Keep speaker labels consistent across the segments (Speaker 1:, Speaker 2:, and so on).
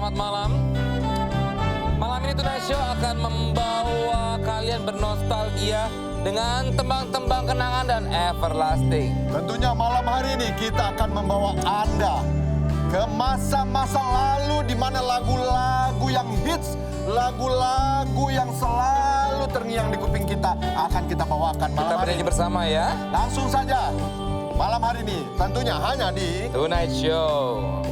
Speaker 1: selamat malam. Malam ini Tonight Show akan membawa kalian bernostalgia dengan tembang-tembang kenangan dan everlasting.
Speaker 2: Tentunya malam hari ini kita akan membawa Anda ke masa-masa lalu di mana lagu-lagu yang hits, lagu-lagu yang selalu terngiang di kuping kita akan kita bawakan malam
Speaker 1: Kita
Speaker 2: hari
Speaker 1: bernyanyi
Speaker 2: ini.
Speaker 1: bersama ya.
Speaker 2: Langsung saja malam hari ini tentunya hanya di
Speaker 1: Tonight Show.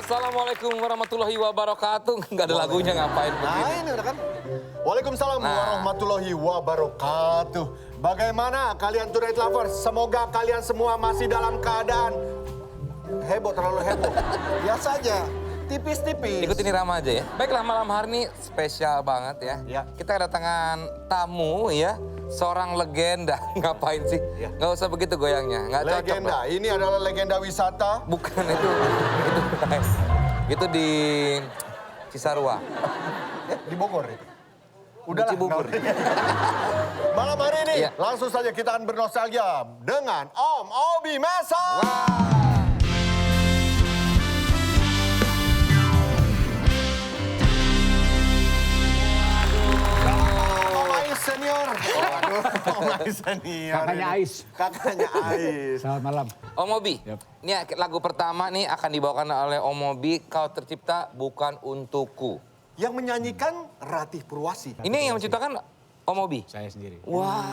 Speaker 1: Assalamualaikum warahmatullahi wabarakatuh. Nggak ada lagunya, ngapain
Speaker 2: Nah
Speaker 1: begini?
Speaker 2: ini udah kan. Waalaikumsalam warahmatullahi wabarakatuh. Bagaimana kalian Tonight Lovers? Semoga kalian semua masih dalam keadaan heboh, terlalu heboh. Biasa aja, tipis-tipis.
Speaker 1: Ikutin irama aja ya. Baiklah, malam hari ini spesial banget ya.
Speaker 2: Ya.
Speaker 1: Kita kedatangan tamu ya. Seorang legenda. Ngapain sih?
Speaker 2: Ya.
Speaker 1: Nggak usah begitu goyangnya. Nggak cocok.
Speaker 2: Legenda, ini adalah legenda wisata.
Speaker 1: Bukan itu di Cisarua.
Speaker 2: Di Bogor itu. Udahlah.
Speaker 1: Cibubur.
Speaker 2: Malam hari ini
Speaker 1: Iya.
Speaker 2: langsung saja kita akan bernostalgia dengan Om Obi Mesa. Om Ais senior. Waduh, Om Ais senior.
Speaker 3: Kakaknya
Speaker 2: ini.
Speaker 3: Ais.
Speaker 2: Kakaknya Ais.
Speaker 3: Selamat malam.
Speaker 1: Om Obi,
Speaker 3: Yap.
Speaker 1: ini lagu pertama nih akan dibawakan oleh Om Obi, Kau Tercipta Bukan Untukku.
Speaker 2: Yang menyanyikan Ratih Purwasi.
Speaker 1: Ini yang menciptakan Om Obi?
Speaker 3: Saya sendiri.
Speaker 1: Wah.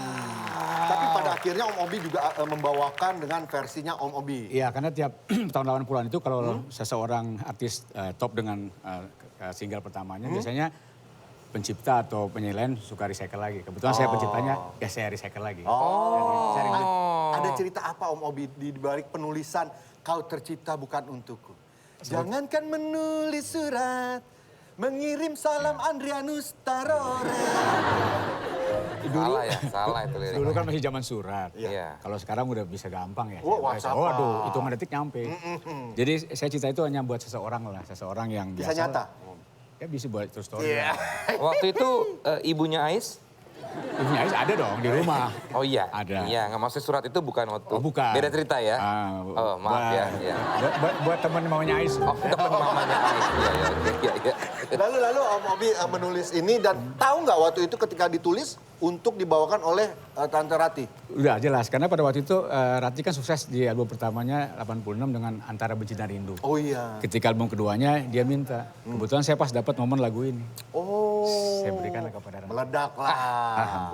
Speaker 2: Tapi pada akhirnya Om Obi juga membawakan dengan versinya Om Obi.
Speaker 3: Iya, karena tiap tahun 80-an itu kalau seseorang artis top dengan single pertamanya, biasanya pencipta atau penyanyi lain suka recycle lagi. Kebetulan saya penciptanya, ya saya recycle lagi. Cari duit.
Speaker 2: Ada cerita apa Om Obi di balik penulisan Kau Tercipta Bukan Untukku? Jangankan menulis surat, mengirim salam Andrianus Tarore.
Speaker 1: Salah itu liriknya.
Speaker 3: Dulu kan masih zaman surat.
Speaker 1: Iya.
Speaker 3: Kalau sekarang udah bisa gampang ya.
Speaker 2: Oh, WhatsApp.
Speaker 3: Waduh, hitungan detik nyampe. Jadi saya cerita itu hanya buat seseorang lah, seseorang yang
Speaker 2: Kisah
Speaker 3: biasa.
Speaker 2: nyata.
Speaker 3: Ya bisa buat true story.
Speaker 2: Iya.
Speaker 1: Waktu itu ibunya Ais?
Speaker 3: Ibunya Ais ada dong di rumah.
Speaker 1: Oh iya?
Speaker 3: Ada.
Speaker 1: Iya, nggak maksud surat itu bukan waktu.
Speaker 3: Oh, bukan.
Speaker 1: Beda cerita ya? Oh, maaf ya. Iya.
Speaker 3: Buat teman mamanya Ais.
Speaker 1: Oh, teman mamanya Ais. Iya.
Speaker 2: Lalu Om Obi menulis ini dan tahu nggak waktu itu ketika ditulis untuk dibawakan oleh Tante Ratih?
Speaker 3: Udah jelas, karena pada waktu itu Ratih kan sukses di album pertamanya 86 dengan Antara Benci dan Rindu.
Speaker 2: Oh iya.
Speaker 3: Ketika album keduanya dia minta. Kebetulan saya pas dapat momen lagu ini.
Speaker 2: Oh.
Speaker 3: Saya berikanlah kepada Ratih.
Speaker 2: Meledaklah.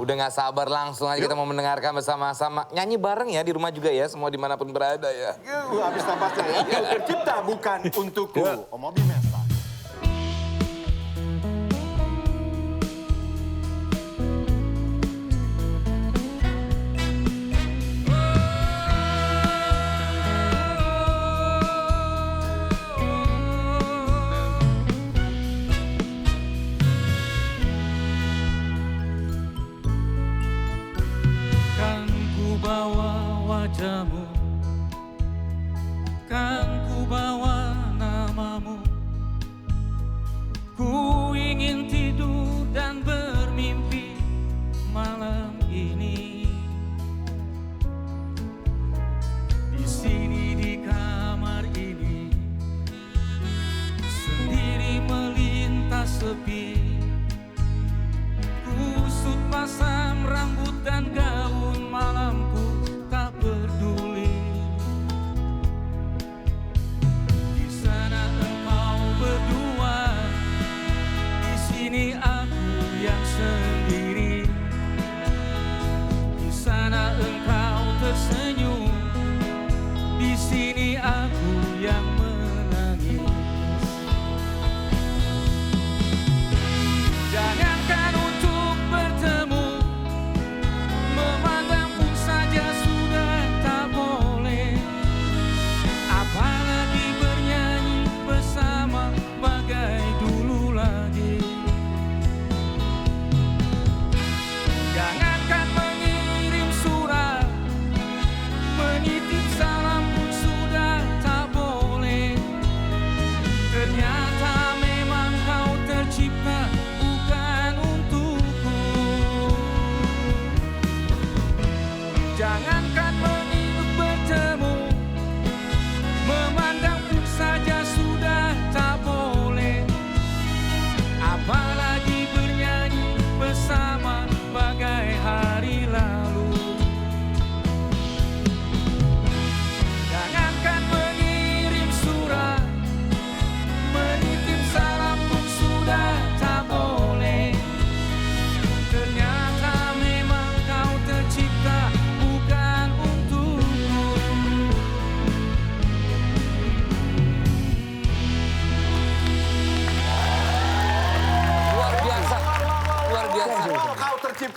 Speaker 1: Udah nggak sabar, langsung aja kita mau mendengarkan bersama-sama. Nyanyi bareng ya di rumah juga ya, semua dimanapun berada ya.
Speaker 2: Habis napasnya ya. Kau tercipta bukan untukku. Om Obi Mesa.
Speaker 4: Kan ku bawa wajahmu, kan ku bawa namamu. Ku ingin tidur dan bermimpi malam ini. Di sini di kamar ini, sendiri melintas sepi. Kusut pasang rambut dan gaun malamku tak peduli. Di sana engkau berdua, di sini aku yang sendiri. Di sana engkau tersenyum, di sini aku yang menangis.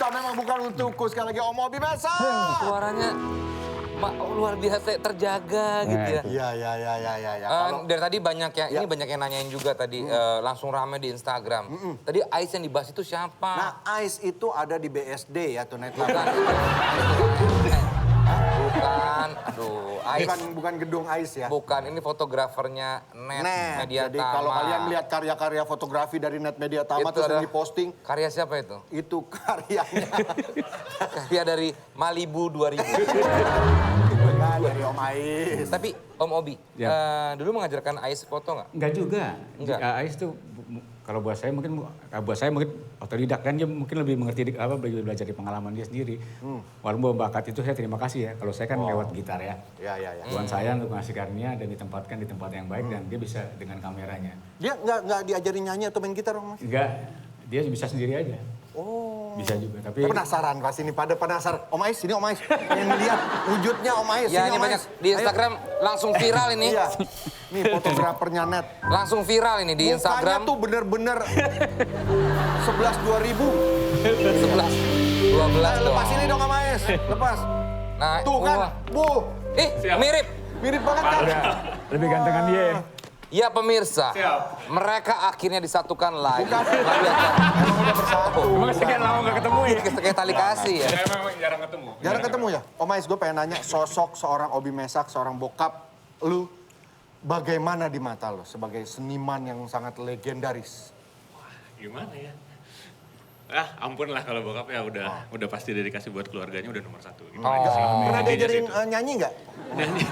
Speaker 2: cinta memang bukan untukku. Sekali lagi Om Obi Mesak.
Speaker 1: Suaranya luar biasa terjaga gitu ya.
Speaker 2: Iya.
Speaker 1: Dari tadi banyak yang ini banyak yang nanyain juga tadi langsung rame di Instagram. Tadi Ais yang dibahas itu siapa?
Speaker 2: Nah, Ais itu ada di BSD ya, Tonight Club.
Speaker 1: Bukan, aduh, Ais.
Speaker 2: Bukan gedung Ais ya.
Speaker 1: Bukan, ini fotografernya Net Media
Speaker 2: Jadi
Speaker 1: Tama.
Speaker 2: kalau kalian melihat karya-karya fotografi dari Net Media Tama
Speaker 1: Itu
Speaker 2: terus
Speaker 1: adalah
Speaker 2: diposting,
Speaker 1: Karya siapa itu?
Speaker 2: itu karyanya.
Speaker 1: Karya dari Malibu 2000.
Speaker 2: Bukan dari Om Ais.
Speaker 1: Tapi Om Obi, dulu mengajarkan Ais foto nggak?
Speaker 3: Enggak juga.
Speaker 1: Enggak.
Speaker 3: Ais tuh kalau buat saya mungkin otodidak kan dia mungkin lebih mengerti belajar dari pengalaman dia sendiri. Walaupun bakat itu saya terima kasih ya. Kalau saya kan lewat gitar ya.
Speaker 2: Iya.
Speaker 3: Tuhan saya untuk ngasih karunia dan ditempatkan di tempat yang baik dan dia bisa dengan kameranya.
Speaker 2: Dia nggak diajarin nyanyi atau main gitar, Om?
Speaker 3: Enggak, dia bisa sendiri aja.
Speaker 2: Oh.
Speaker 3: Bisa juga, tapi
Speaker 2: Penasaran pasti ini pada penasaran. Om Ais, ini Om Ais. Yang lihat wujudnya Om Ais.
Speaker 1: Ya ini
Speaker 2: Om
Speaker 1: banyak
Speaker 2: Ais.
Speaker 1: di Instagram langsung viral ini.
Speaker 2: Iya. Nih fotografernya Net.
Speaker 1: Langsung viral ini di
Speaker 2: Mukanya
Speaker 1: Instagram.
Speaker 2: tuh bener-bener 11-2000.
Speaker 1: 11, 12 dong.
Speaker 2: Lepas ini dong Om Ais. Lepas.
Speaker 1: Nah,
Speaker 2: Tuh kan.
Speaker 1: wah.
Speaker 2: Bu.
Speaker 1: Mirip.
Speaker 2: Mirip banget kan?
Speaker 3: lebih gantengan dia ya.
Speaker 1: Ya pemirsa, mereka akhirnya disatukan lagi.
Speaker 2: Bukan.
Speaker 1: Emang
Speaker 2: udah bersatu.
Speaker 3: Emang sekian lama nggak ketemu ya?
Speaker 1: Kayak tali kasih ya.
Speaker 3: Emang jarang ketemu.
Speaker 2: Jarang ketemu ya? Om Ais, gue pengen nanya sosok seorang Obi Mesak, seorang bokap lu, bagaimana di mata lu sebagai seniman yang sangat legendaris?
Speaker 5: Gimana ya? Ampun lah kalau bokap ya udah pasti dedikasi buat keluarganya udah nomor 1. Gitu aja sih.
Speaker 2: Pernah
Speaker 5: Intinya
Speaker 2: diajarin
Speaker 5: situ.
Speaker 2: nyanyi nggak?
Speaker 5: Nyanyi.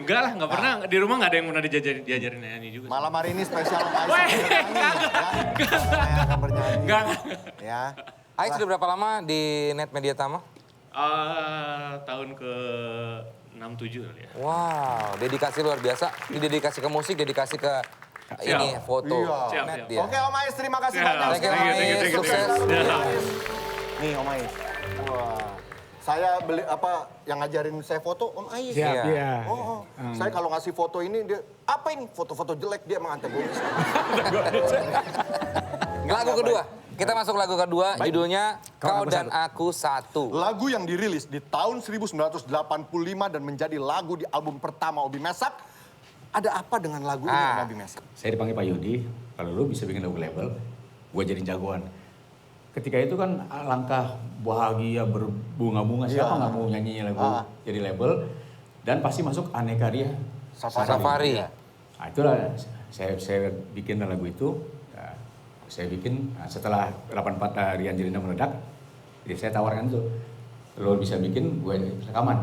Speaker 5: Enggak lah, nggak pernah. Di rumah nggak ada yang pernah diajarin nyanyi juga.
Speaker 2: Malam hari ini spesial Om Ais akan bernyanyi. Saya akan bernyanyi.
Speaker 5: Enggak.
Speaker 2: Ya.
Speaker 1: Ais sudah berapa lama di Net Media Tama?
Speaker 5: Tahun ke 67 kali ya.
Speaker 1: Wow, dedikasi luar biasa. Ini dedikasi ke musik, dedikasi ke ini foto.
Speaker 2: Iya.
Speaker 1: Net
Speaker 5: Siap.
Speaker 1: dia.
Speaker 2: Oke Om Ais, terima kasih
Speaker 5: Siap.
Speaker 2: banyak.
Speaker 1: Thank you, Om
Speaker 5: Thank you,
Speaker 1: Ais.
Speaker 5: thank you.
Speaker 1: Sukses.
Speaker 2: Nih Om Ais. Wah. Saya beli yang ngajarin saya foto Om Ais.
Speaker 3: Siap, iya.
Speaker 2: Oh. Saya kalau ngasih foto ini dia apa ini foto-foto jelek dia emang antagonis.
Speaker 1: Lagu kedua. Kita masuk lagu kedua, judulnya Kau dan Aku Satu.
Speaker 2: Lagu yang dirilis di tahun 1985 dan menjadi lagu di album pertama Obi Mesak. Ada apa dengan lagu ini Om Obi Mesak?
Speaker 3: Saya dipanggil Pak Yudi, kalau lu bisa bikin lagu label, gue jadi jagoan. Ketika itu kan langkah bahagia berbunga-bunga, siapa nggak mau nyanyinya lagu jadi label. Dan pasti masuk Aneka Ria
Speaker 1: Safari.
Speaker 3: Nah itulah saya bikin lagu itu. Saya bikin setelah 84 Rian Jelina meledak, jadi saya tawarkan tuh, lo bisa bikin gue rekaman.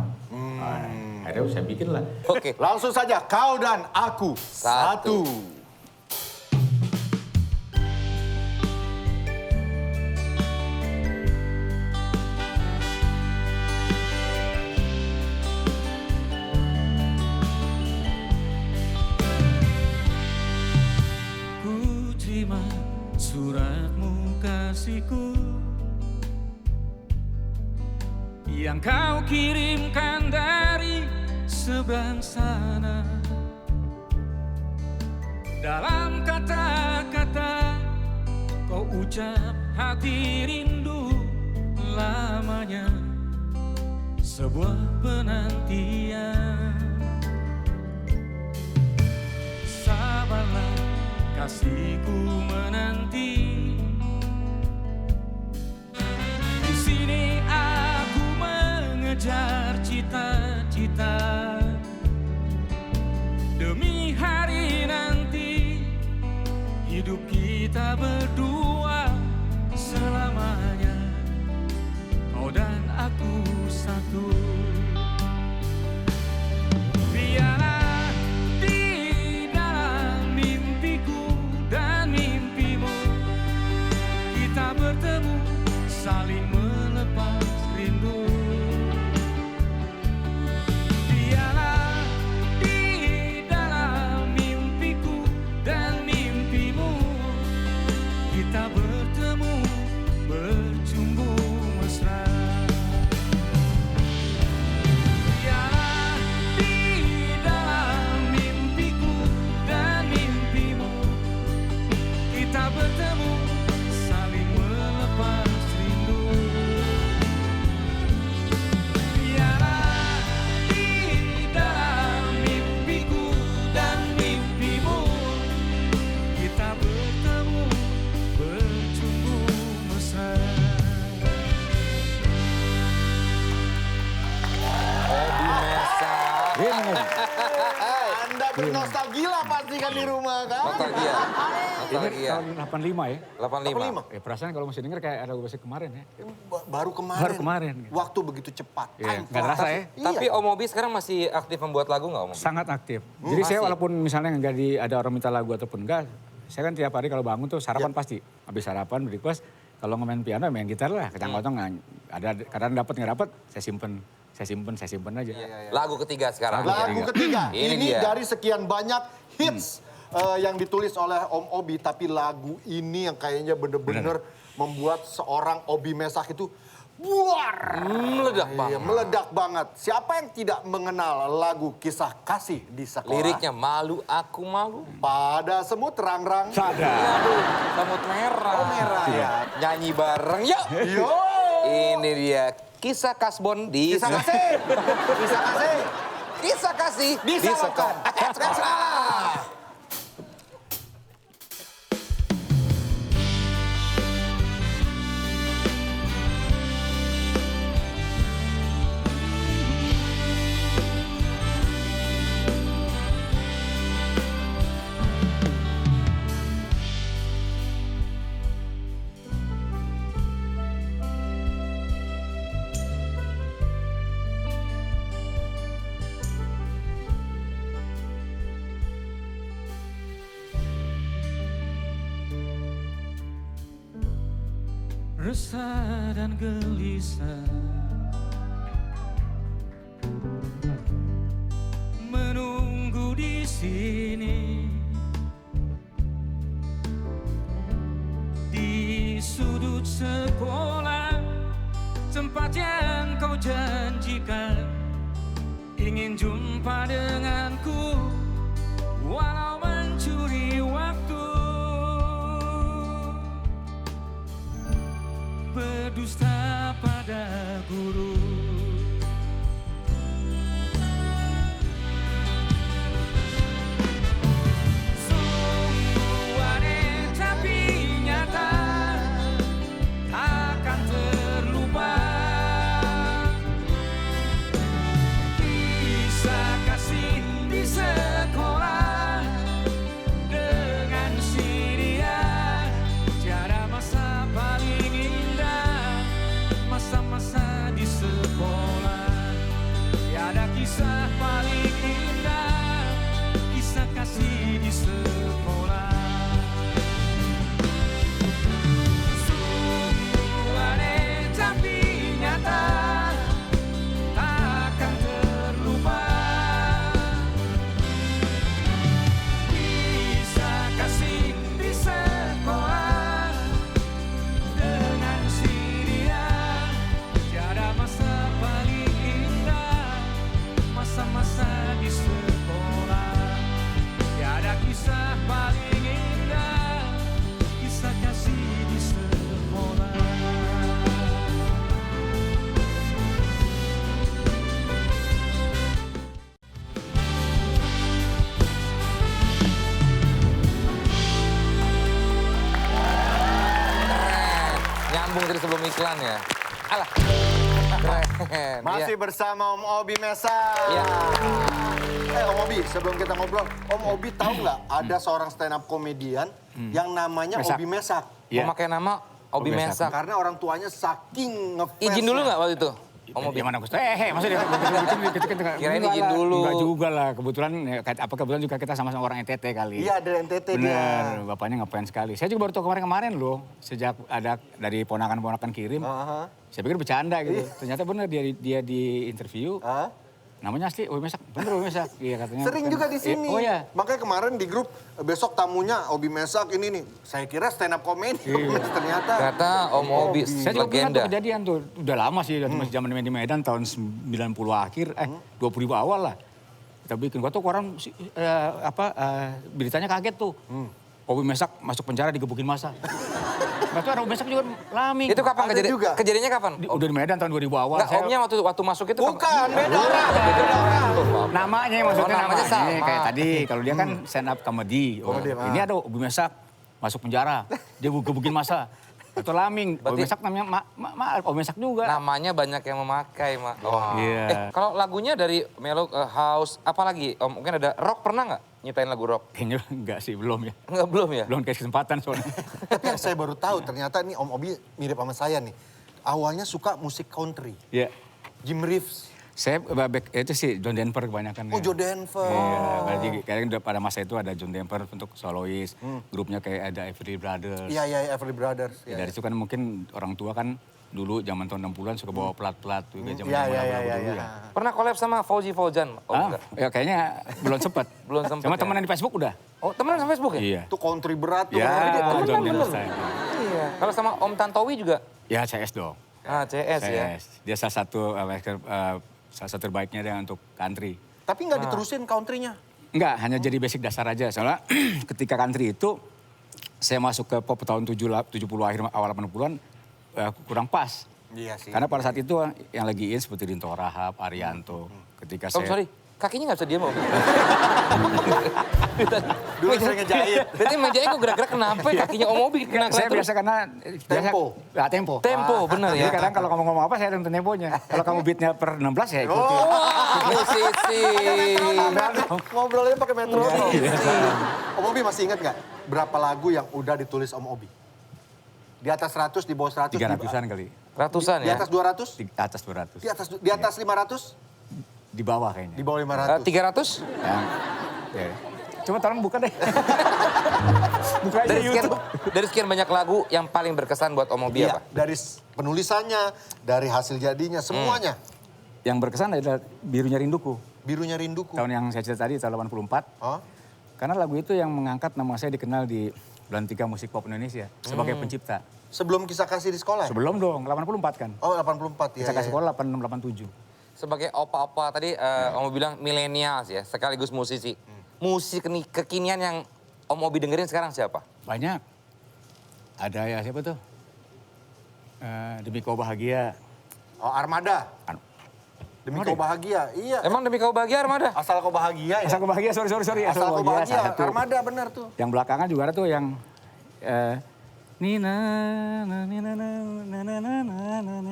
Speaker 3: Akhirnya saya bikin lah.
Speaker 1: Oke.
Speaker 2: Langsung saja, Kau dan Aku Satu.
Speaker 4: Ku terima suratmu kasihku yang kau kirimkan dari seberang sana. Dalam kata-kata kau ucap hati rindu lamanya, sebuah penantian. Sabarlah kasihku menanti. Di sini aku mengejar cita-cita demi hari nanti hidup kita berdua selamanya. Kau dan aku satu. Biarlah di dalam mimpiku dan mimpimu kita bertemu, saling melepas rindu. Biarlah di dalam mimpiku dan mimpimu kita bertemu, bercumbu mesra.
Speaker 2: gila pasti kan di rumah kan?
Speaker 1: Nostalgia.
Speaker 3: Ini
Speaker 1: Nostalgia.
Speaker 3: tahun 85 ya.
Speaker 1: 85.
Speaker 3: Perasaan kalau masih denger kayak ada musik kemarin ya.
Speaker 2: Baru kemarin.
Speaker 3: Baru kemarin.
Speaker 2: Waktu begitu cepat.
Speaker 3: Iya,
Speaker 2: Time
Speaker 3: nggak
Speaker 2: flies.
Speaker 3: terasa ya.
Speaker 1: Tapi Om Obi sekarang masih aktif membuat lagu nggak Om Obi?
Speaker 3: Sangat aktif. Jadi saya
Speaker 1: Masih?
Speaker 3: walaupun misalnya nggak ada orang minta lagu ataupun enggak, saya kan tiap hari kalau bangun tuh sarapan pasti. Habis sarapan request, kalau ngemain piano main gitar lah. Kadang-kadang ada kadang dapat nggak dapat, saya simpen aja.
Speaker 1: Lagu ketiga sekarang.
Speaker 2: Lagu ketiga.
Speaker 1: Ini
Speaker 2: Ini
Speaker 1: dia.
Speaker 2: dari sekian banyak hits yang ditulis oleh Om Obi. Tapi lagu ini yang kayaknya bener-bener membuat seorang Obi Mesak itu buar.
Speaker 1: Meledak
Speaker 2: Iya,
Speaker 1: banget.
Speaker 2: meledak banget. Siapa yang tidak mengenal lagu Kisah Kasih di Sekolah?
Speaker 1: Liriknya malu aku malu.
Speaker 2: Pada semut terang-rang.
Speaker 3: Sadar.
Speaker 1: Aduh, semut merah.
Speaker 2: Oh, merah ya.
Speaker 1: Nyanyi bareng yuk.
Speaker 2: Yo.
Speaker 1: Ini dia Kisah Kasbon di
Speaker 2: Kisah Kasih. Kisah Kasih.
Speaker 1: Kisah Kasih di
Speaker 2: Disalurkan.
Speaker 1: sekolah.
Speaker 4: Resah dan gelisah menunggu di sini di sudut sekolah, tempat yang kau janjikan ingin jumpa denganku walau mencuri waktu. Berdusta pada guru, sungguh aneh tapi nyata, takkan terlupa. Kisah kasih di sekolah dengan si dia, tiada masa paling indah, masa-masa di sekolah. Tiada kisah paling indah, kisah kasih di sekolah. Sungguh aneh tapi nyata, takkan terlupa. Kisah kasih di sekolah dengan si dia, tiada masa paling indah, masa-masa di sekolah. Tiada kisah paling indah, kisah kasih di sekolah.
Speaker 1: Keren. Nyambung tadi sebelum iklan ya. Alah. Keren.
Speaker 2: Masih
Speaker 1: Iya.
Speaker 2: bersama Om Obi Mesak.
Speaker 1: Iya.
Speaker 2: Om Obi, sebelum kita ngobrol, Om Obi tahu nggak ada seorang stand up komedian yang namanya
Speaker 3: Mesak.
Speaker 2: Obi Mesak?
Speaker 3: Iya.
Speaker 1: Memakai nama Obi
Speaker 3: Obi Mesak.
Speaker 1: Mesak.
Speaker 2: Karena orang tuanya saking ngefans.
Speaker 1: Izin dulu nggak waktu itu? Om Obi.
Speaker 3: Yang mana aku maksudnya
Speaker 1: Kirain izin dulu.
Speaker 3: Enggak juga lah, kebetulan ya, kebetulan juga kita sama-sama orang NTT kali.
Speaker 2: Iya, dari NTT dia.
Speaker 3: Bener, bapaknya ngefans sekali. Saya juga baru tahu kemarin loh, sejak ada dari ponakan-ponakan kirim.
Speaker 2: Aha.
Speaker 3: Saya pikir bercanda gitu. Ternyata bener dia di interview.
Speaker 2: Hah?
Speaker 3: Namanya asli Obi Mesak, bener Obi Mesak. Iya katanya.
Speaker 2: Sering juga di sini.
Speaker 3: Oh ya.
Speaker 2: Makanya kemarin di grup besok tamunya Obi Mesak ini nih. Saya kira stand up comedy. Ternyata.
Speaker 1: Ternyata Om Obi
Speaker 3: Saya juga pernah
Speaker 1: legenda.
Speaker 3: tuh kejadian tuh, udah lama sih, masih zaman di Medan tahun 90 akhir, 2000 awal lah. Kita bikin, waktu koran beritanya kaget tuh. Obi Mesak masuk penjara digebukin massa. Waktu ada Obi Mesak juga lami.
Speaker 1: Itu kapan
Speaker 2: Ada
Speaker 1: kejadian?
Speaker 2: juga.
Speaker 1: Kejadiannya kapan?
Speaker 3: Udah di Medan tahun 2000 awal.
Speaker 1: Enggak, omnya waktu masuk itu
Speaker 2: Bukan, beda orang. Beda orang.
Speaker 3: Namanya maksudnya
Speaker 1: Oh, namanya
Speaker 3: namanya
Speaker 1: sama.
Speaker 3: kayak tadi. Kalau dia kan stand up comedy. Ini ada Obi Mesak masuk penjara. Dia gebukin massa. Atau Laming. Obi Mesak namanya Obi Mesak juga.
Speaker 1: Namanya banyak yang memakai, Mak.
Speaker 3: Iya.
Speaker 1: Kalau lagunya dari mellow house, apa lagi? Om, mungkin ada rock pernah nggak nyitain lagu rock?
Speaker 3: Kayaknya enggak sih, belum ya.
Speaker 1: Enggak, belum ya?
Speaker 3: Belum kasih kesempatan soalnya.
Speaker 2: Tapi yang saya baru tahu ternyata nih Om Obi mirip sama saya nih. Awalnya suka musik country.
Speaker 3: Iya.
Speaker 2: Jim Reeves.
Speaker 3: Saya itu sih John Denver kebanyakan.
Speaker 2: Oh,
Speaker 3: ya.
Speaker 2: Joe Denver.
Speaker 3: Iya, berarti kayaknya pada masa itu ada John Denver untuk solois, grupnya kayak ada Everly Brothers.
Speaker 2: Iya, Everly Brothers.
Speaker 3: Ya, dari situ kan mungkin orang tua kan dulu zaman tahun 60-an suka bawa plat-plat juga zaman
Speaker 2: Iya,
Speaker 3: lagu-lagu dulu
Speaker 2: iya.
Speaker 3: ya.
Speaker 1: Pernah collab sama Fauzi Fauzan? Oh, enggak.
Speaker 3: Ya kayaknya belum sempat.
Speaker 1: Belum sempat,
Speaker 3: Sama
Speaker 1: ya.
Speaker 3: temenan di Facebook udah.
Speaker 1: Oh, temenan sama Facebook ya?
Speaker 3: Iya.
Speaker 2: Itu country berat tuh.
Speaker 3: Ya,
Speaker 1: temenan
Speaker 3: John
Speaker 1: bener.
Speaker 3: Denver style.
Speaker 1: Iya. Kalau sama Om Tantowi juga?
Speaker 3: Ya CS dong.
Speaker 1: Ah, CS ya.
Speaker 3: Dia salah satu terbaiknya dia untuk country.
Speaker 2: Tapi nggak diterusin country-nya.
Speaker 3: Enggak, hanya jadi basic dasar aja. Soalnya ketika country itu saya masuk ke pop tahun 70 akhir awal 80-an kurang pas.
Speaker 2: Iya sih.
Speaker 3: Karena pada saat itu yang lagi in seperti Dinto Rahab, Arianto. Ketika
Speaker 1: Om,
Speaker 3: saya
Speaker 1: sorry. Kakinya nggak bisa diam, Om.
Speaker 2: Dulu saya ngejahit.
Speaker 1: Berarti menjahit kok gerak-gerak kenapa ya? Kakinya Om Obi kena
Speaker 3: saya
Speaker 1: terus.
Speaker 3: biasa karena
Speaker 2: Tempo.
Speaker 3: tempo.
Speaker 1: Tempo, bener
Speaker 3: Jadi
Speaker 1: ya.
Speaker 3: kadang kalau kamu ngomong apa saya nonton temponya. Kalau kamu beatnya per 16 ya ikuti.
Speaker 1: Wah, musisi.
Speaker 2: Ngobrolnya pakai metro.
Speaker 3: Iya.
Speaker 2: Om Obi masih ingat nggak berapa lagu yang udah ditulis Om Obi? Di atas 100, di bawah 100.
Speaker 3: 300-an kali.
Speaker 1: Ratusan
Speaker 2: Di
Speaker 1: ya?
Speaker 2: atas 200?
Speaker 3: Di atas 200.
Speaker 2: Di atas 500?
Speaker 3: Di bawah kayaknya.
Speaker 2: Di bawah 500.
Speaker 1: 300?
Speaker 3: Ya. Coba tolong buka deh. Buka aja
Speaker 1: Dari sekian,
Speaker 3: YouTube.
Speaker 1: dari sekian banyak lagu yang paling berkesan buat Om Obi
Speaker 2: Iya,
Speaker 1: apa?
Speaker 2: dari penulisannya, dari hasil jadinya, semuanya.
Speaker 3: Yang berkesan adalah Birunya Rinduku.
Speaker 2: Birunya Rinduku.
Speaker 3: Tahun yang saya cerita tadi, tahun 84.
Speaker 2: Oh,
Speaker 3: Karena lagu itu yang mengangkat nama saya dikenal di Bulan 3 Musik Pop Indonesia sebagai pencipta.
Speaker 2: sebelum Kisah Kasih di sekolah ya?
Speaker 3: Sebelum dong, 84 kan.
Speaker 2: Oh, 84 ya.
Speaker 3: Kita kasih
Speaker 2: ya.
Speaker 3: sekolah 86, 87.
Speaker 1: Sebagai opa-opa tadi Om Obi bilang milenials ya, sekaligus musisi. Musik kekinian yang Om Obi dengerin sekarang siapa?
Speaker 3: Banyak. Ada ya siapa tuh? Demi Kau Bahagia.
Speaker 2: Oh, Armada. Demi
Speaker 3: Armada
Speaker 2: Kau Bahagia. Iya.
Speaker 1: Emang Demi Kau Bahagia Armada?
Speaker 2: Asal Kau Bahagia ya?
Speaker 3: Asal Kau Bahagia, sorry.
Speaker 2: Asal Kau Bahagia.
Speaker 3: salah satu.
Speaker 2: Armada benar tuh.
Speaker 3: Yang belakangan juga ada tuh yang Nina, Nina,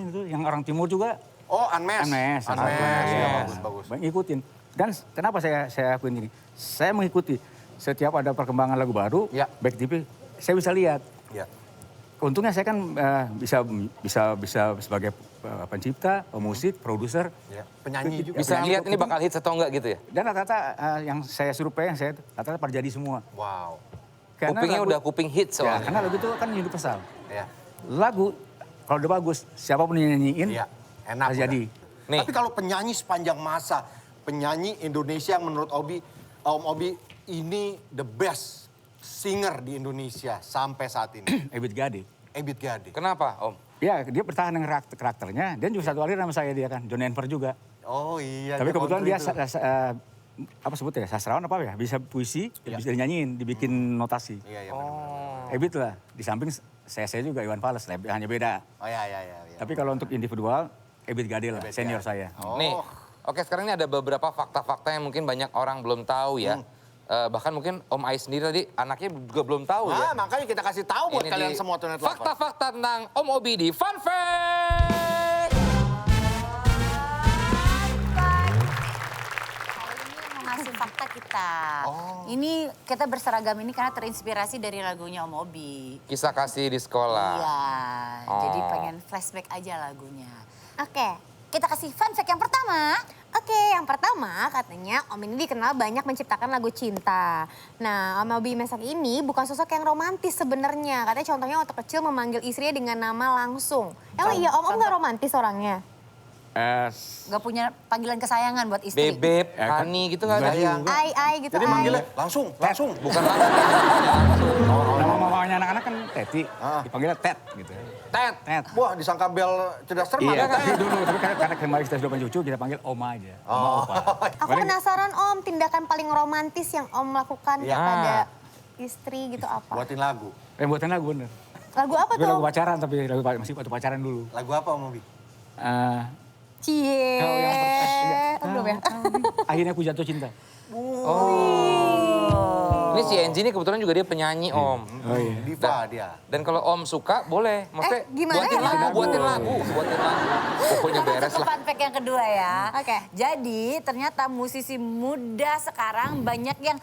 Speaker 3: itu yang orang timur juga.
Speaker 2: Oh, Unmesh.
Speaker 3: Unmesh,
Speaker 2: Unmesh.
Speaker 3: ya.
Speaker 2: Ya, bagus.
Speaker 3: Ngikutin. Dan kenapa saya lakuin ini? Saya mengikuti setiap ada perkembangan lagu baru,
Speaker 2: Ya.
Speaker 3: baik TV, saya bisa lihat.
Speaker 2: Ya.
Speaker 3: Untungnya saya kan bisa sebagai pencipta, pemusik, produser.
Speaker 2: Ya. Penyanyi juga.
Speaker 1: Bisa lihat ini bakal hits atau enggak gitu ya?
Speaker 3: Dan rata-rata yang saya survei, rata-rata terjadi semua.
Speaker 2: Wow.
Speaker 1: Kupingnya
Speaker 3: lagu-
Speaker 1: udah kuping hits
Speaker 3: Ya,
Speaker 1: soalnya.
Speaker 3: karena lagu itu kan universal.
Speaker 2: Ya.
Speaker 3: Lagu kalau udah bagus, siapapun yang nyanyiin,
Speaker 2: Iya. Enak.
Speaker 3: terjadi.
Speaker 2: udah.
Speaker 1: Nih.
Speaker 2: Tapi kalau penyanyi sepanjang masa, penyanyi Indonesia yang menurut Om Obi ini the best singer di Indonesia sampai saat ini.
Speaker 3: Ebit Gade.
Speaker 2: Ebit Gade.
Speaker 1: Kenapa Om?
Speaker 3: Ya, dia bertahan dengan karakternya. Dan juga satu kali nama saya dia kan, John Denver juga.
Speaker 2: Oh iya.
Speaker 3: Tapi
Speaker 2: dia
Speaker 3: kebetulan
Speaker 2: country
Speaker 3: dia
Speaker 2: tuh.
Speaker 3: apa sebutnya, sastrawan apa ya? Bisa puisi, bisa dinyanyiin, dibikin notasi.
Speaker 2: Iya, benar.
Speaker 3: Ebit lah. Di samping saya juga Iwan Fals, hanya beda.
Speaker 2: Oh iya.
Speaker 3: Tapi kalau untuk individual, Ebit Gade lah,
Speaker 2: Ebit
Speaker 3: senior
Speaker 2: Gade.
Speaker 3: saya.
Speaker 2: Oh.
Speaker 1: Nih, oke sekarang ini ada beberapa fakta-fakta yang mungkin banyak orang belum tahu ya. Bahkan mungkin Om Ais sendiri tadi anaknya juga belum tahu ya.
Speaker 2: Nah, makanya kita kasih tahu buat
Speaker 1: Ini
Speaker 2: kalian
Speaker 1: di
Speaker 2: semua tunet lovers.
Speaker 1: fakta-fakta tentang Om Obi di Fun Fact.
Speaker 6: Hari ini mau ngasih fakta kita. Ini kita berseragam ini karena terinspirasi dari lagunya Om Obi.
Speaker 1: Kisah kasih di sekolah.
Speaker 6: Iya, jadi
Speaker 1: Oh.
Speaker 6: pengen flashback aja lagunya. Oke, kita kasih fun fact yang pertama. Oke, yang pertama katanya Om ini dikenal banyak menciptakan lagu cinta. Nah, Om Obi Mesak ini bukan sosok yang romantis sebenarnya. Katanya contohnya waktu kecil memanggil istrinya dengan nama langsung. Emang iya Om nggak romantis orangnya? Gak punya panggilan kesayangan buat istri?
Speaker 1: Bebek,
Speaker 3: Ya kan?
Speaker 1: Hani gitu nggak ada.
Speaker 2: Sayang.
Speaker 6: Ai gitu,
Speaker 2: Jadi
Speaker 6: ai.
Speaker 2: manggilnya langsung.
Speaker 1: Bukan langsung.
Speaker 3: Nama mamanya anak-anak kan Teti, dipanggilnya Tet gitu.
Speaker 1: Tet.
Speaker 3: Tet.
Speaker 2: Wah, disangka bel cerdas cermat.
Speaker 3: Iya,
Speaker 2: ya,
Speaker 3: tapi
Speaker 2: Tet.
Speaker 3: dulu, tapi karena kemarin kita sudah punya cucu, kita panggil Oma aja. Oma Opa.
Speaker 6: Aku penasaran Om, tindakan paling romantis yang Om lakukan
Speaker 2: Iya.
Speaker 6: kepada istri gitu apa?
Speaker 2: Buatin lagu.
Speaker 3: Buatan lagu bener.
Speaker 6: Lagu apa
Speaker 3: Tapi
Speaker 6: tuh?
Speaker 3: lagu pacaran, tapi masih waktu pacaran dulu.
Speaker 2: Lagu apa Om Obi?
Speaker 6: Cie.
Speaker 3: Kau yang
Speaker 6: Oh, belum ya?
Speaker 3: Akhirnya aku jatuh cinta.
Speaker 1: Ini si Enzi ini kebetulan juga dia penyanyi Om.
Speaker 3: Oh iya.
Speaker 2: Diva dia.
Speaker 1: Dan kalau Om suka boleh, maksudnya
Speaker 6: gimana
Speaker 1: buatin
Speaker 6: ya?
Speaker 1: lagu, buatin lagu. Pokoknya
Speaker 6: Kita
Speaker 1: beres
Speaker 6: masuk ke
Speaker 1: lah.
Speaker 6: fun fact yang kedua ya.
Speaker 7: Oke.
Speaker 6: Jadi ternyata musisi muda sekarang banyak yang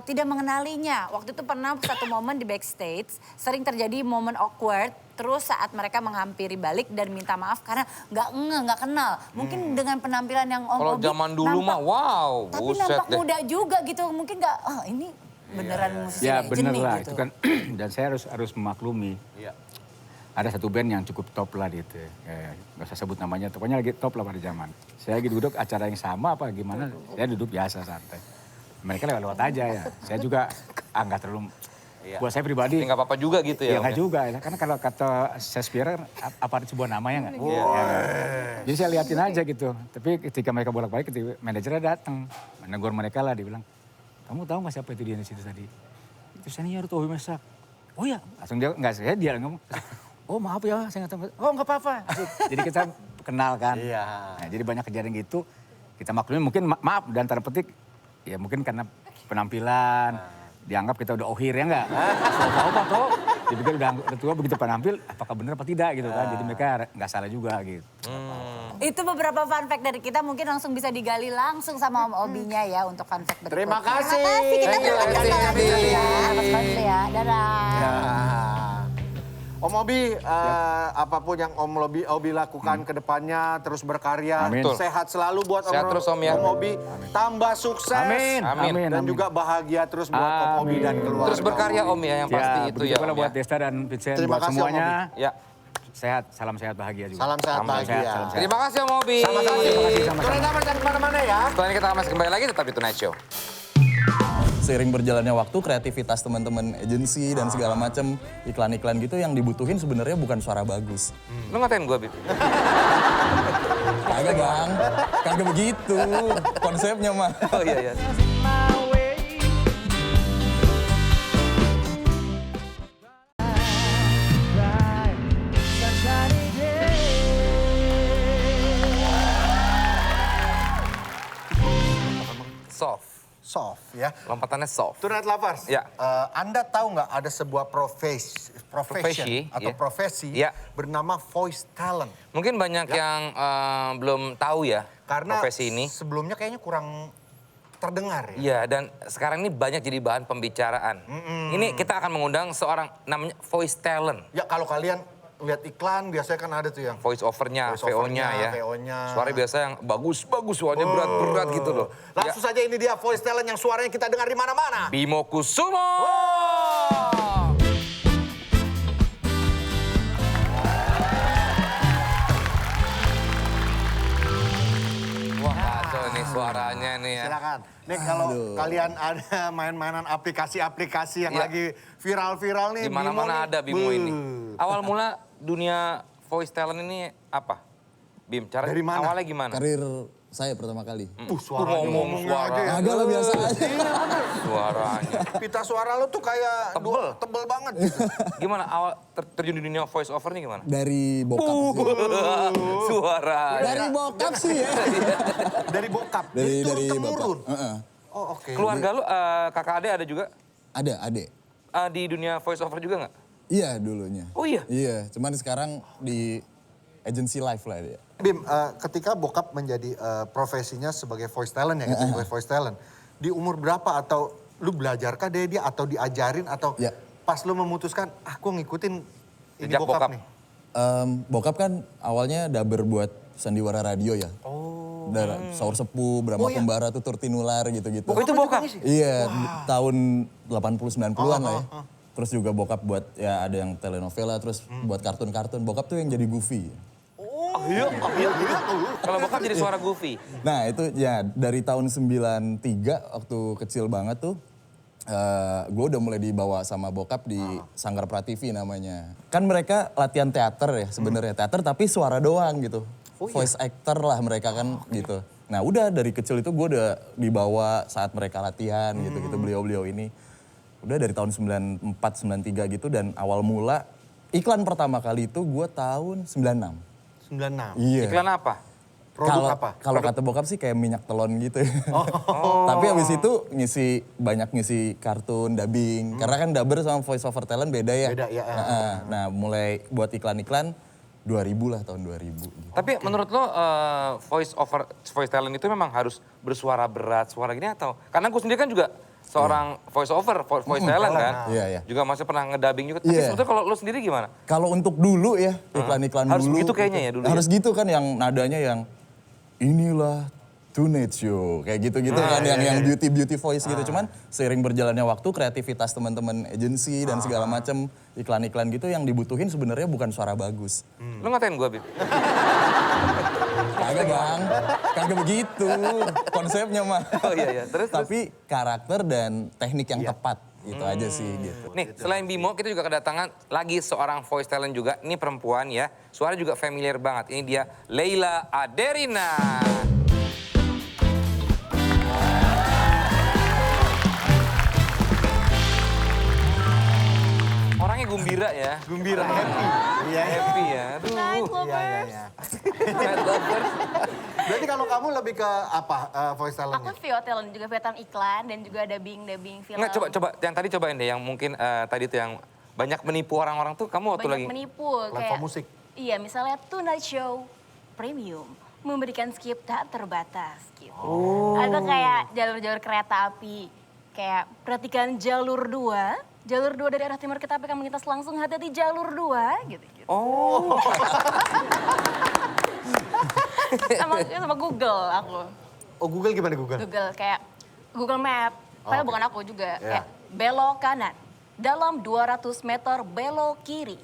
Speaker 6: tidak mengenalinya. Waktu itu pernah satu momen di backstage, sering terjadi momen awkward. Terus saat mereka menghampiri balik dan minta maaf karena nggak kenal. Mungkin dengan penampilan yang Om
Speaker 1: Kalau
Speaker 6: Obi
Speaker 1: zaman dulu mah wow,
Speaker 6: tapi
Speaker 1: buset
Speaker 6: nampak
Speaker 1: deh.
Speaker 6: muda juga gitu. Mungkin nggak, oh ini beneran musisi
Speaker 3: Ya
Speaker 6: legend
Speaker 3: bener
Speaker 6: nih
Speaker 3: lah,
Speaker 6: gitu.
Speaker 3: itu kan dan saya harus memaklumi.
Speaker 2: Iya.
Speaker 3: Ada satu band yang cukup top lah gitu. Gak usah sebut namanya, pokoknya lagi top lah pada zaman. Saya lagi duduk acara yang sama apa gimana, saya duduk biasa santai. Mereka lewat-lewat aja ya. Saya juga nggak terlalu, buat saya pribadi.
Speaker 1: Nggak apa-apa juga gitu ya.
Speaker 3: Ya
Speaker 1: Om,
Speaker 3: nggak juga, ya. Karena kalau kata Shakespeare kan apa itu sebuah nama ya nggak? Ya, jadi saya liatin aja gitu. Tapi ketika mereka bolak-balik, ketika manajernya datang, menegur mereka lah, dia bilang, kamu tahu nggak siapa itu dia di situ tadi? Itu senior tuh Obi Mesak. Oh ya, langsung dia ngomong. Oh maaf ya, saya nggak tahu. Oh nggak apa-apa. Jadi kita kenal kan.
Speaker 2: Iya.
Speaker 3: Nah, jadi banyak kejadian gitu, kita maklumi mungkin maaf dan tanda petik, ya mungkin karena penampilan, dianggap kita udah ohir ya enggak? Tahu Pak Toh, dipikir udah tua begitu penampil, apakah benar apa tidak gitu kan. Jadi mereka nggak salah juga gitu.
Speaker 6: Itu beberapa fun fact dari kita, mungkin langsung bisa digali langsung sama Om Obinya ya untuk fun fact berikutnya.
Speaker 2: Terima kasih.
Speaker 6: Terima kasih, kita
Speaker 1: Thank you,
Speaker 6: berangkat
Speaker 1: Enzi.
Speaker 6: lagi ya. Mas Fadli ya, dadah.
Speaker 2: Ya. Om Obi, apapun yang Obi lakukan ke depannya, terus berkarya,
Speaker 3: Amin.
Speaker 2: sehat selalu buat
Speaker 1: Sehat terus, Om, ya.
Speaker 2: Om Obi, tambah sukses.
Speaker 3: Amin.
Speaker 1: Amin.
Speaker 2: Dan
Speaker 3: Amin.
Speaker 2: juga bahagia terus buat Om Obi dan keluarga.
Speaker 1: Terus berkarya Om ya, yang pasti itu
Speaker 3: begitu
Speaker 1: ya
Speaker 3: pula
Speaker 1: Om
Speaker 3: buat
Speaker 1: ya.
Speaker 3: Desta dan Vincent,
Speaker 2: Terima
Speaker 3: buat
Speaker 2: kasih, Om
Speaker 3: semuanya.
Speaker 1: Ya.
Speaker 3: Sehat, salam sehat bahagia juga.
Speaker 2: Salam sehat
Speaker 1: Amin.
Speaker 2: bahagia.
Speaker 3: Sehat, salam sehat.
Speaker 1: Terima kasih Om Obi.
Speaker 2: Sama-sama.
Speaker 3: Sama-sama.
Speaker 2: Kalian jangan kemana-mana ya.
Speaker 1: Setelah ini kita akan masih kembali lagi tetap di Tonight Show.
Speaker 8: Seiring berjalannya waktu, kreativitas teman-teman agensi dan segala macam iklan-iklan gitu yang dibutuhin sebenarnya bukan suara bagus.
Speaker 1: Lu ngatain gue, Bib?
Speaker 8: Kagak bang, kagak begitu konsepnya mah.
Speaker 1: Oh iya, iya. Soft.
Speaker 2: Soft ya.
Speaker 1: Lompatannya soft.
Speaker 2: Tonight Lovers,
Speaker 1: Ya.
Speaker 2: Anda tahu nggak ada sebuah profesi atau
Speaker 1: ya.
Speaker 2: profesi
Speaker 1: Ya.
Speaker 2: bernama voice talent?
Speaker 1: Mungkin banyak yang belum tahu ya
Speaker 2: Karena
Speaker 1: profesi ini.
Speaker 2: sebelumnya kayaknya kurang terdengar ya.
Speaker 1: Iya, dan sekarang ini banyak jadi bahan pembicaraan. Ini kita akan mengundang seorang namanya voice talent.
Speaker 2: Ya kalau kalian lihat iklan biasanya kan ada tuh yang
Speaker 1: Voice over-nya,
Speaker 2: Voice
Speaker 1: VO-nya ya.
Speaker 2: VO-nya.
Speaker 1: Suara biasa yang bagus-bagus, suaranya berat-berat gitu loh.
Speaker 2: Langsung saja ini dia voice talent yang suaranya kita dengar di mana-mana.
Speaker 1: Bimo Kusumo. Wah, kacau nih suaranya nih ya.
Speaker 2: Silakan. Nih kalau kalian ada main-mainan aplikasi-aplikasi yang
Speaker 1: Iya.
Speaker 2: lagi viral-viral nih.
Speaker 1: Di mana-mana
Speaker 2: Bimo
Speaker 1: ada Bimo
Speaker 2: Beuh.
Speaker 1: ini. Awal mula dunia voice talent ini apa? Bim, cara
Speaker 2: Dari mana?
Speaker 1: awalnya gimana?
Speaker 8: Karir saya pertama kali.
Speaker 2: Suaranya
Speaker 1: ngomong
Speaker 2: ngomongnya aja ya.
Speaker 8: Agak lah biasa aja.
Speaker 1: Suaranya.
Speaker 2: Pita suara lo tuh kayak tebel banget gitu.
Speaker 1: Gimana awal terjun di dunia voice over nih gimana?
Speaker 8: Dari bokap sih.
Speaker 1: Suara.
Speaker 8: Dari bokap sih ya.
Speaker 2: Dari bokap.
Speaker 8: Dari
Speaker 2: turun-temurun.
Speaker 8: bapak. Heeh.
Speaker 2: Oh oke.
Speaker 1: Keluarga lu kakak adik ada juga
Speaker 8: Ada, adek.
Speaker 1: di dunia voice over juga nggak?
Speaker 8: Iya dulunya.
Speaker 1: Oh iya?
Speaker 8: Iya, cuman sekarang di agency live lah dia.
Speaker 2: Bim, ketika bokap menjadi profesinya sebagai voice talent ya, sebagai voice talent. Di umur berapa atau lu belajarkah dari dia atau diajarin atau
Speaker 8: Ya.
Speaker 2: pas lu memutuskan, aku ngikutin ini
Speaker 1: Jejak
Speaker 2: bokap
Speaker 1: bokap.
Speaker 2: nih.
Speaker 8: Bokap kan awalnya daber buat sandiwara radio ya. Oh. Saur Sepuh, Brahma Pembara, Tutur Tinular gitu-gitu.
Speaker 1: Oh itu bokap?
Speaker 8: Iya, tahun 80-90-an lah ya. Terus juga bokap buat ya ada yang telenovela, terus buat kartun-kartun. Bokap tuh yang jadi Goofy.
Speaker 2: Iya.
Speaker 1: Kalau bokap jadi suara Goofy.
Speaker 8: Nah itu ya dari tahun 93 waktu kecil banget tuh. Gue udah mulai dibawa sama bokap di Sanggar Prativi namanya. Kan mereka latihan teater ya sebenarnya. Teater tapi suara doang gitu. Voice actor lah mereka kan gitu. Nah udah dari kecil itu gue udah dibawa saat mereka latihan gitu-gitu beliau-beliau ini. Udah dari tahun 94, 93 gitu dan awal mula iklan pertama kali itu gue tahun 96.
Speaker 2: 96.
Speaker 8: Iya.
Speaker 1: Iklan apa?
Speaker 2: Produk apa?
Speaker 8: Kalau kata bokap sih kayak minyak telon gitu. Tapi habis itu banyak ngisi kartun, dubbing. Karena kan dubber sama voice over talent beda ya.
Speaker 2: Beda, ya.
Speaker 8: Nah mulai buat iklan-iklan 2000 lah, tahun 2000. Gitu.
Speaker 1: Tapi menurut lo voice talent itu memang harus bersuara berat, suara gini atau? Karena gue sendiri kan juga seorang voice talent kan.
Speaker 8: Iya.
Speaker 1: Juga masih pernah ngedubbing juga. Tapi sebetulnya kalau lo sendiri gimana?
Speaker 8: Kalau untuk dulu ya, iklan-iklan
Speaker 1: Harus
Speaker 8: dulu.
Speaker 1: gitu kayaknya ya dulu ya?
Speaker 8: Harus gitu kan yang nadanya yang inilah Tonight Show. Kayak gitu-gitu kan yang beauty voice gitu. Cuman seiring berjalannya waktu kreativitas teman-teman agensi dan segala macam iklan-iklan gitu yang dibutuhin sebenarnya bukan suara bagus.
Speaker 1: Lo ngatain gue, Bib?
Speaker 8: Kagak bang, kagak begitu konsepnya mah.
Speaker 1: Oh iya. Terus?
Speaker 8: Tapi karakter dan teknik yang tepat. Itu aja sih gitu.
Speaker 1: Nih, selain Bimo, kita juga kedatangan lagi seorang voice talent juga. Ini perempuan ya, suara juga familiar banget. Ini dia Leila Aderina. Orangnya gembira ya.
Speaker 2: Gembira, happy. Iya.
Speaker 1: Happy ya. Aduh.
Speaker 2: Iya.
Speaker 1: Night lovers.
Speaker 2: Berarti kalau kamu lebih ke apa voice
Speaker 7: Aku
Speaker 2: talentnya?
Speaker 7: VO talent juga, VO talent iklan dan juga dubbing film.
Speaker 1: Nggak, coba. Yang tadi cobain deh, yang mungkin tadi tuh yang banyak menipu orang-orang tuh. Kamu waktu
Speaker 7: Banyak
Speaker 1: lagi...
Speaker 7: menipu.
Speaker 2: Platform musik.
Speaker 7: Iya, misalnya Tonight Show Premium memberikan skip tak terbatas gitu. Atau kayak jalur-jalur kereta api. Kayak perhatikan jalur 2. Jalur 2 dari arah timur kita akan melintas langsung, hati-hati jalur 2 gitu.
Speaker 1: Oh.
Speaker 7: sama Google aku.
Speaker 2: Oh Google gimana Google?
Speaker 7: Google kayak Google Map. Padahal bukan aku juga.
Speaker 2: Iya.
Speaker 7: Kayak belok kanan. Dalam 200 meter belok kiri.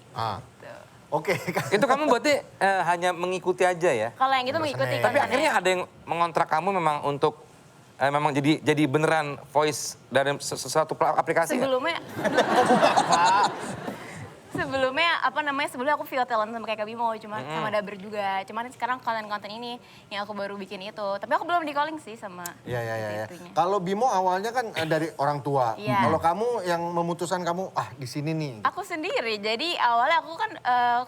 Speaker 2: Oke.
Speaker 1: Itu kamu berarti hanya mengikuti aja ya?
Speaker 7: Kalau yang itu mengikuti
Speaker 1: Tapi
Speaker 7: kontennya.
Speaker 1: akhirnya ada yang mengontrak kamu memang untuk memang jadi beneran voice dari sesuatu aplikasi nggak?
Speaker 7: Sebelumnya sebelumnya aku VO talent sama kayak Kak Bimo, cuma sama Daber juga. Cuman sekarang konten-konten ini yang aku baru bikin itu. Tapi aku belum di calling sih sama
Speaker 2: Iya.
Speaker 7: itunya.
Speaker 2: Kalau Bimo awalnya kan dari orang tua.
Speaker 7: Iya.
Speaker 2: Kalau kamu yang memutuskan kamu di sini nih.
Speaker 7: Aku sendiri, jadi awalnya aku kan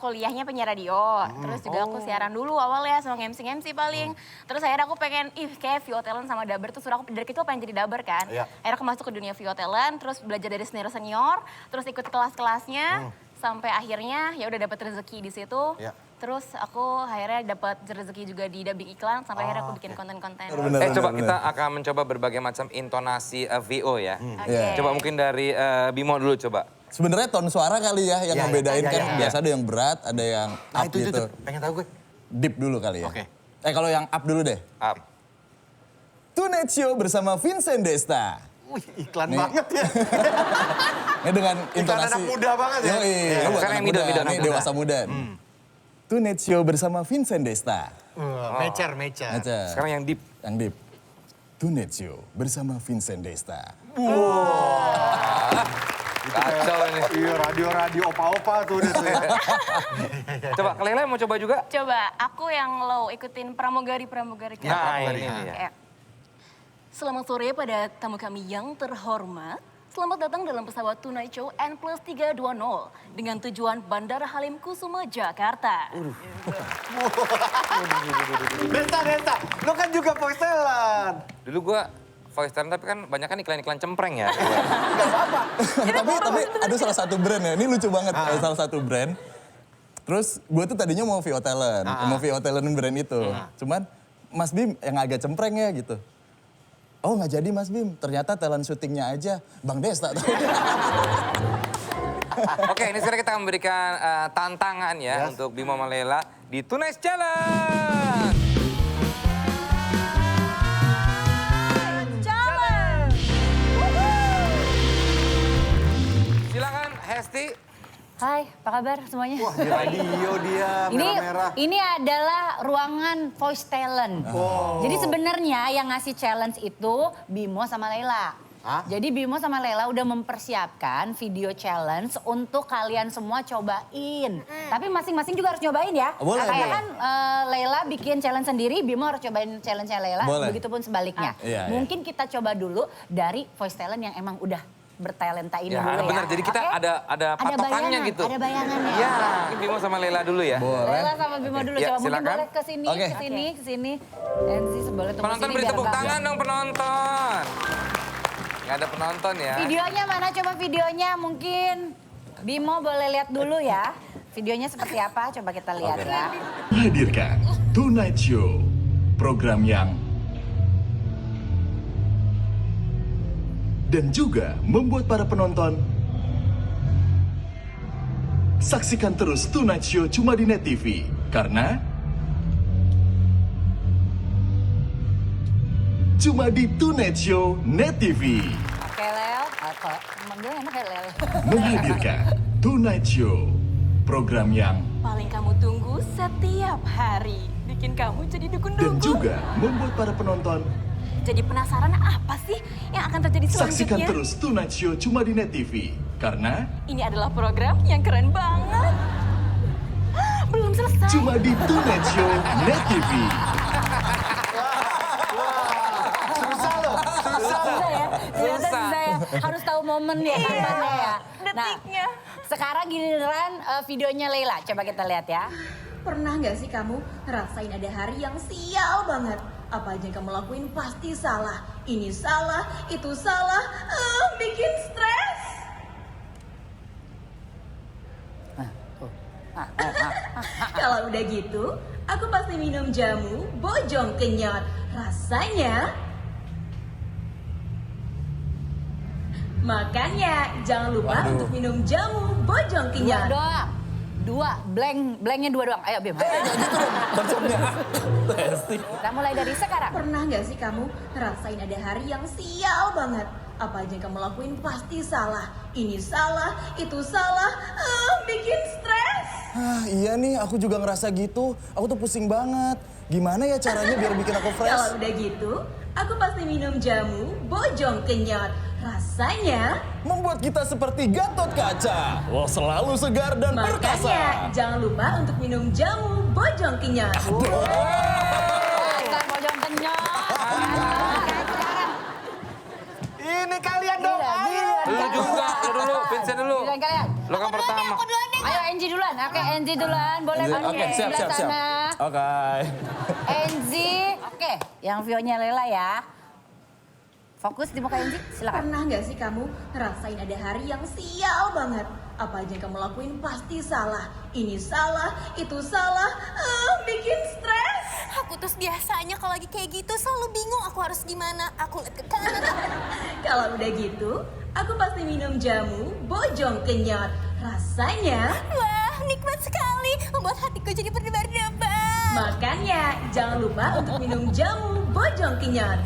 Speaker 7: kuliahnya penyiar radio. Terus juga aku siaran dulu awalnya sama MC paling. Terus akhirnya aku pengen, kayak VO talent sama Daber tuh suruh aku, dari kecil pengen jadi Daber kan.
Speaker 2: Iya.
Speaker 7: Akhirnya aku masuk ke dunia VO talent, terus belajar dari senior, terus ikut kelas-kelasnya. Sampai akhirnya ya udah dapat rezeki di situ.
Speaker 2: Ya.
Speaker 7: Terus aku akhirnya dapat rezeki juga di dubbing iklan sampai akhirnya aku bikin konten-konten.
Speaker 1: Coba kita akan mencoba berbagai macam intonasi VO ya.
Speaker 7: Oke.
Speaker 1: Coba mungkin dari Bimo dulu coba.
Speaker 8: Sebenarnya tone suara kali ya yang ngebedain kan. Biasa ada yang berat, ada yang up
Speaker 2: Itu
Speaker 8: gitu.
Speaker 2: pengen tahu gue.
Speaker 8: Deep dulu kali ya.
Speaker 2: Oke.
Speaker 8: Kalau yang up dulu deh.
Speaker 1: Up.
Speaker 8: Tonight Show bersama Vincent Desta.
Speaker 2: Wih iklan
Speaker 8: Nih.
Speaker 2: banget ya.
Speaker 8: Ini dengan intonasi.
Speaker 2: anak muda banget ya.
Speaker 8: Yoi,
Speaker 2: Iya.
Speaker 8: buat
Speaker 1: Sekarang
Speaker 8: anak
Speaker 1: yang
Speaker 8: muda,
Speaker 1: middle,
Speaker 8: nih
Speaker 1: anak
Speaker 8: dewasa muda. Tonight Show bersama Vincent Desta.
Speaker 2: Mecer.
Speaker 8: Aja.
Speaker 1: Sekarang yang deep.
Speaker 8: Yang deep. Tonight Show bersama Vincent Desta.
Speaker 1: Kacau ini.
Speaker 2: Iya radio opa-opa tuh.
Speaker 1: Coba Leila mau coba juga?
Speaker 7: Coba aku yang low ikutin pramugari kita.
Speaker 1: Nah ini dia.
Speaker 7: Kayak, selamat sore pada tamu kami yang terhormat. Selamat datang dalam pesawat Tonight Show N+320 dengan tujuan Bandara Halim Kusuma, Jakarta.
Speaker 2: Desta. Lo kan juga voice talent.
Speaker 1: Dulu gua voice talent tapi kan banyak kan iklan-iklan cempreng ya.
Speaker 8: tapi ada salah satu brand ya, ini lucu banget. Ada salah satu brand. Terus gue tuh tadinya mau VO talent, mau VO talent brand itu. Cuman Mas Bim yang agak cempreng ya gitu. Oh nggak jadi Mas Bim, ternyata talent syutingnya aja Bang Desta.
Speaker 1: Oke, ini sekarang kita akan memberikan tantangan ya untuk Bimo sama Leila di Tonight Challenge. Silakan Hesti.
Speaker 6: Hai, apa kabar semuanya?
Speaker 2: Wah di radio dia merah-merah.
Speaker 6: Ini adalah ruangan voice talent. Jadi sebenarnya yang ngasih challenge itu Bimo sama Leila. Jadi Bimo sama Leila udah mempersiapkan video challenge untuk kalian semua cobain. Tapi masing-masing juga harus nyobain ya.
Speaker 8: Boleh,
Speaker 6: Kayak
Speaker 8: boleh.
Speaker 6: kan Leila bikin challenge sendiri, Bimo harus cobain challenge-nya Leila.
Speaker 8: Boleh.
Speaker 6: Begitupun sebaliknya.
Speaker 8: Iya,
Speaker 6: Mungkin kita coba dulu dari voice talent yang emang udah
Speaker 9: bertalenta ini
Speaker 1: Ya,
Speaker 9: dulu ya.
Speaker 1: benar. Jadi kita
Speaker 9: Oke?
Speaker 1: ada patokannya
Speaker 9: bayangan,
Speaker 1: gitu.
Speaker 9: Ada bayangannya.
Speaker 1: Ya, mungkin Bimo sama Lela dulu ya.
Speaker 9: Lela sama Bimo dulu,
Speaker 1: Ya,
Speaker 9: coba mungkin
Speaker 1: silakan.
Speaker 9: boleh ke sini,
Speaker 8: Oke.
Speaker 9: ke sini. Enzi boleh tunggu
Speaker 1: Penonton
Speaker 9: sini
Speaker 1: beri
Speaker 9: biar
Speaker 1: tepuk
Speaker 9: Mbak-
Speaker 1: tangan dong penonton. Nggak ada penonton ya.
Speaker 9: Videonya mana? Coba videonya mungkin. Bimo boleh lihat dulu ya. Videonya seperti apa? Coba kita lihat ya.
Speaker 10: Menghadirkan Tonight Show, program yang dan juga membuat para penonton saksikan terus Tonight Show cuma di Net TV karena cuma di Tonight Show Net TV
Speaker 9: Oke, Lel. Apa? Manggil enak ya, Lel.
Speaker 10: menghadirkan Tonight Show, program yang
Speaker 7: Paling kamu tunggu setiap hari. Bikin kamu jadi
Speaker 10: dan
Speaker 7: dukun-dukun.
Speaker 10: juga membuat para penonton
Speaker 7: Jadi penasaran apa sih yang akan terjadi
Speaker 10: saksikan
Speaker 7: selanjutnya?
Speaker 10: terus Tonight Show cuma di Net TV karena
Speaker 7: Ini adalah program yang keren banget. Belum selesai.
Speaker 10: cuma di Tonight Show Net TV.
Speaker 2: Susah loh, susah.
Speaker 9: Susah ya? Ternyata
Speaker 1: Susah.
Speaker 9: susah ya. Harus tahu momen ya, kapannya ya.
Speaker 7: Detiknya.
Speaker 9: Sekarang giliran videonya Leila. Coba kita lihat ya.
Speaker 11: Pernah nggak sih kamu ngerasain ada hari yang sial banget? Apa aja yang kamu lakuin pasti salah. Ini salah, itu salah, bikin stres. Kalau udah gitu, aku pasti minum jamu bojong kenyot. Rasanya... Makanya jangan lupa untuk minum jamu bojong
Speaker 9: Dua
Speaker 11: kenyot.
Speaker 9: doang. Dua, blanknya dua doang. Ayo Bim. Kita mulai dari sekarang.
Speaker 11: Pernah nggak sih kamu ngerasain ada hari yang sial banget? Apa aja yang kamu lakuin pasti salah. Ini salah, itu salah, bikin stres.
Speaker 8: Iya nih, aku juga ngerasa gitu. Aku tuh pusing banget. Gimana ya caranya biar bikin aku fresh?
Speaker 11: Kalau udah gitu, aku pasti minum jamu bojong kenyot. Rasanya...
Speaker 8: Membuat kita seperti Gatot Kaca. Wah, selalu segar dan
Speaker 11: Makanya
Speaker 8: perkasa.
Speaker 11: jangan lupa untuk minum jamu bojong kenyot.
Speaker 9: Kita bojong kenyot.
Speaker 2: Ini kalian dong.
Speaker 1: Lu juga, lu dulu, Vincent dulu.
Speaker 9: Giliran kalian.
Speaker 1: Lu kan pertama.
Speaker 9: Ayo Enzi duluan. Oke, Enzi duluan. Boleh Bang
Speaker 8: Oke,
Speaker 9: di
Speaker 8: siap.
Speaker 9: sebelah sana.
Speaker 8: Oke.
Speaker 9: Enzi. Oke, yang view-nya Lela ya. Fokus di muka Enzi, silakan.
Speaker 11: Pernah nggak sih kamu ngerasain ada hari yang sial banget? Apa aja yang kamu lakuin pasti salah. Ini salah, itu salah, bikin stres.
Speaker 6: Aku terus biasanya kalau lagi kayak gitu selalu bingung aku harus gimana. Aku lihat ke kanan.
Speaker 11: Kalau udah gitu, aku pasti minum jamu bojong kenyot. Rasanya...
Speaker 6: Wah, nikmat sekali. Membuat hatiku jadi berdebar-debar.
Speaker 11: Makanya jangan lupa untuk minum jamu bojong kenyot.